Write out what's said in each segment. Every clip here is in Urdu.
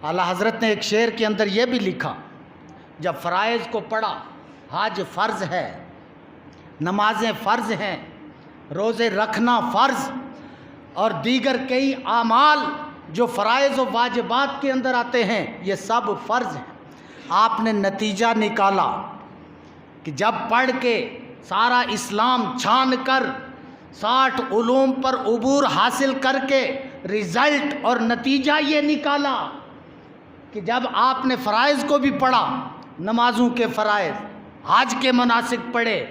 اعلیٰ حضرت نے ایک شعر کے اندر یہ بھی لکھا، جب فرائض کو پڑھا، حج فرض ہے، نمازیں فرض ہیں، روزے رکھنا فرض اور دیگر کئی اعمال جو فرائض و واجبات کے اندر آتے ہیں یہ سب فرض ہیں۔ آپ نے نتیجہ نکالا کہ جب پڑھ کے سارا اسلام چھان کر 60 علوم پر عبور حاصل کر کے رزلٹ اور نتیجہ یہ نکالا کہ جب آپ نے فرائض کو بھی پڑھا، نمازوں کے فرائض، حج کے مناسک پڑھے،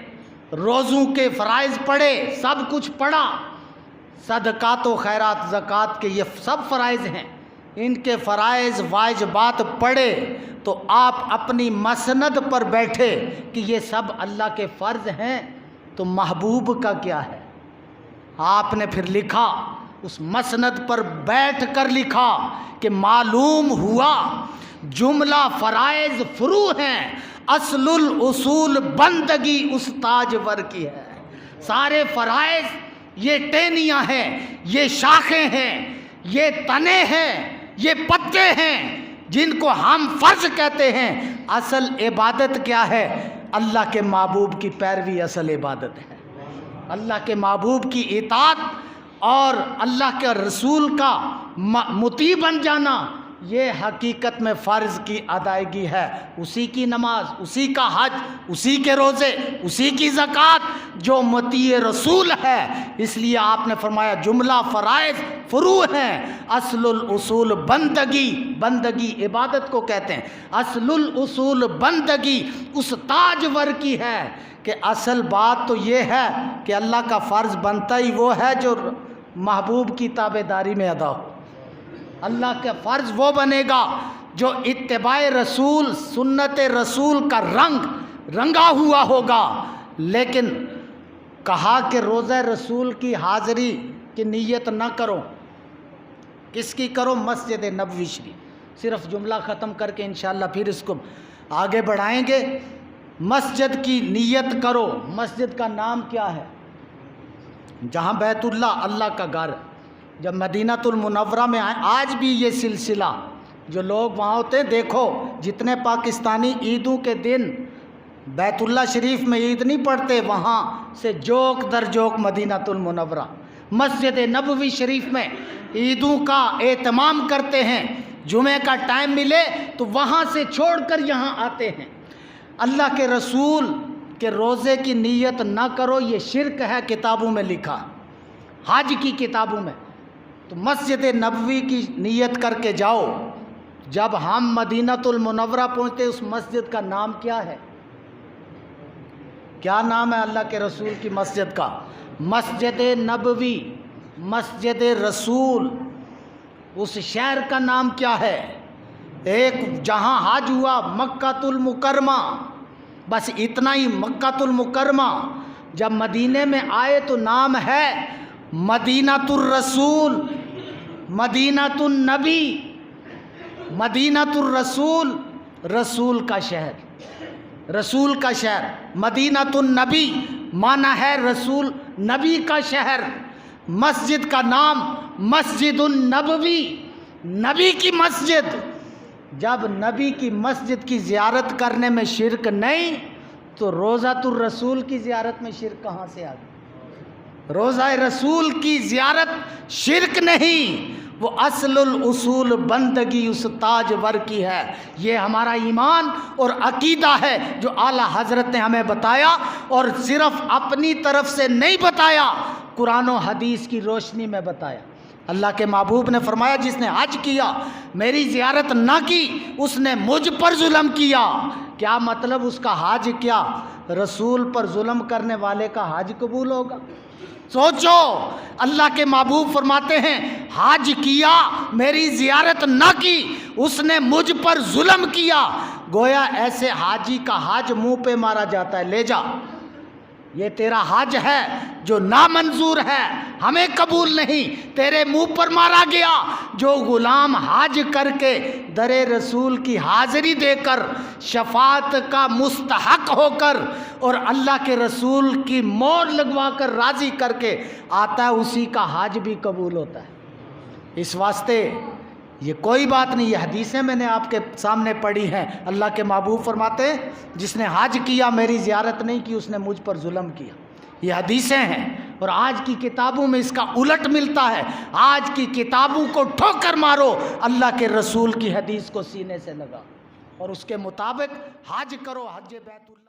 روزوں کے فرائض پڑھے، سب کچھ پڑھا، صدقات و خیرات زکوٰۃ کے یہ سب فرائض ہیں، ان کے فرائض واجبات پڑھے تو آپ اپنی مسند پر بیٹھے کہ یہ سب اللہ کے فرض ہیں، تو محبوب کا کیا ہے؟ آپ نے پھر لکھا، اس مسند پر بیٹھ کر لکھا کہ معلوم ہوا جملہ فرائض فروع ہیں، اصل الاصول بندگی اس تاجور کی ہے۔ سارے فرائض یہ ٹہنیاں ہیں، یہ شاخیں ہیں، یہ تنے ہیں، یہ پتے ہیں جن کو ہم فرض کہتے ہیں۔ اصل عبادت کیا ہے؟ اللہ کے محبوب کی پیروی اصل عبادت ہے، اللہ کے محبوب کی اطاعت اور اللہ کے رسول کا مطیع بن جانا، یہ حقیقت میں فرض کی ادائیگی ہے۔ اسی کی نماز، اسی کا حج، اسی کے روزے، اسی کی زکوٰۃ جو مطیع رسول ہے۔ اس لیے آپ نے فرمایا جملہ فرائض فروع ہیں، اصل الاصول بندگی عبادت کو کہتے ہیں، اصل الاصول بندگی اس تاجور کی ہے کہ اصل بات تو یہ ہے کہ اللہ کا فرض بنتا ہی وہ ہے جو محبوب کی تابعداری میں ادا ہو۔ اللہ کا فرض وہ بنے گا جو اتباع رسول، سنت رسول کا رنگا ہوا ہوگا۔ لیکن کہا کہ روزہ رسول کی حاضری کی نیت نہ کرو، کس کی کرو؟ مسجد نبوی شریف۔ صرف جملہ ختم کر کے انشاءاللہ پھر اس کو آگے بڑھائیں گے۔ مسجد کی نیت کرو۔ مسجد کا نام کیا ہے؟ جہاں بیت اللہ کا گھر، جب مدینۃ المنورہ میں آئے، آج بھی یہ سلسلہ جو لوگ وہاں ہوتے ہیں، دیکھو جتنے پاکستانی عیدوں کے دن بیت اللہ شریف میں عید نہیں پڑھتے، وہاں سے جوک در جوک مدینۃ المنورہ مسجد نبوی شریف میں عیدوں کا اہتمام کرتے ہیں۔ جمعہ کا ٹائم ملے تو وہاں سے چھوڑ کر یہاں آتے ہیں۔ اللہ کے رسول کے روزے کی نیت نہ کرو، یہ شرک ہے، کتابوں میں لکھا، حج کی کتابوں میں۔ تو مسجد نبوی کی نیت کر کے جاؤ۔ جب ہم مدینۃ المنورہ پہنچتے، اس مسجد کا نام کیا ہے؟ کیا نام ہے اللہ کے رسول کی مسجد کا؟ مسجد نبوی، مسجد رسول۔ اس شہر کا نام کیا ہے؟ ایک جہاں حج ہوا مکۃ المکرمہ، بس اتنا ہی، مکۃ المکرمہ۔ جب مدینے میں آئے تو نام ہے مدینۃ الرسول، مدینۃ النبی، مدینۃ الرسول، رسول کا شہر، رسول کا شہر۔ مدینۃ النبی معنی ہے رسول، نبی کا شہر۔ مسجد کا نام مسجد النبوی، نبی کی مسجد۔ جب نبی کی مسجد کی زیارت کرنے میں شرک نہیں تو روضۃ الرسول کی زیارت میں شرک کہاں سے آ گئی؟ روضہ رسول کی زیارت شرک نہیں، وہ اصل الاصول بندگی اس تاجور کی ہے۔ یہ ہمارا ایمان اور عقیدہ ہے جو اعلیٰ حضرت نے ہمیں بتایا، اور صرف اپنی طرف سے نہیں بتایا، قرآن و حدیث کی روشنی میں بتایا۔ اللہ کے محبوب نے فرمایا جس نے حج کیا میری زیارت نہ کی اس نے مجھ پر ظلم کیا۔ کیا مطلب اس کا حج کیا؟ رسول پر ظلم کرنے والے کا حج قبول ہوگا؟ سوچو، اللہ کے محبوب فرماتے ہیں حج کیا میری زیارت نہ کی اس نے مجھ پر ظلم کیا۔ گویا ایسے حاجی کا حج منہ پہ مارا جاتا ہے، لے جا، یہ تیرا حج ہے جو نامنظور ہے، ہمیں قبول نہیں، تیرے منہ پر مارا گیا۔ جو غلام حج کر کے در رسول کی حاضری دے کر، شفاعت کا مستحق ہو کر اور اللہ کے رسول کی مہر لگوا کر راضی کر کے آتا ہے، اسی کا حج بھی قبول ہوتا ہے۔ اس واسطے یہ کوئی بات نہیں، یہ حدیثیں میں نے آپ کے سامنے پڑھی ہیں۔ اللہ کے محبوب فرماتے ہیں جس نے حج کیا میری زیارت نہیں کی اس نے مجھ پر ظلم کیا، یہ حدیثیں ہیں۔ اور آج کی کتابوں میں اس کا الٹ ملتا ہے، آج کی کتابوں کو ٹھوکر مارو، اللہ کے رسول کی حدیث کو سینے سے لگا اور اس کے مطابق حج کرو، حج بیت اللہ۔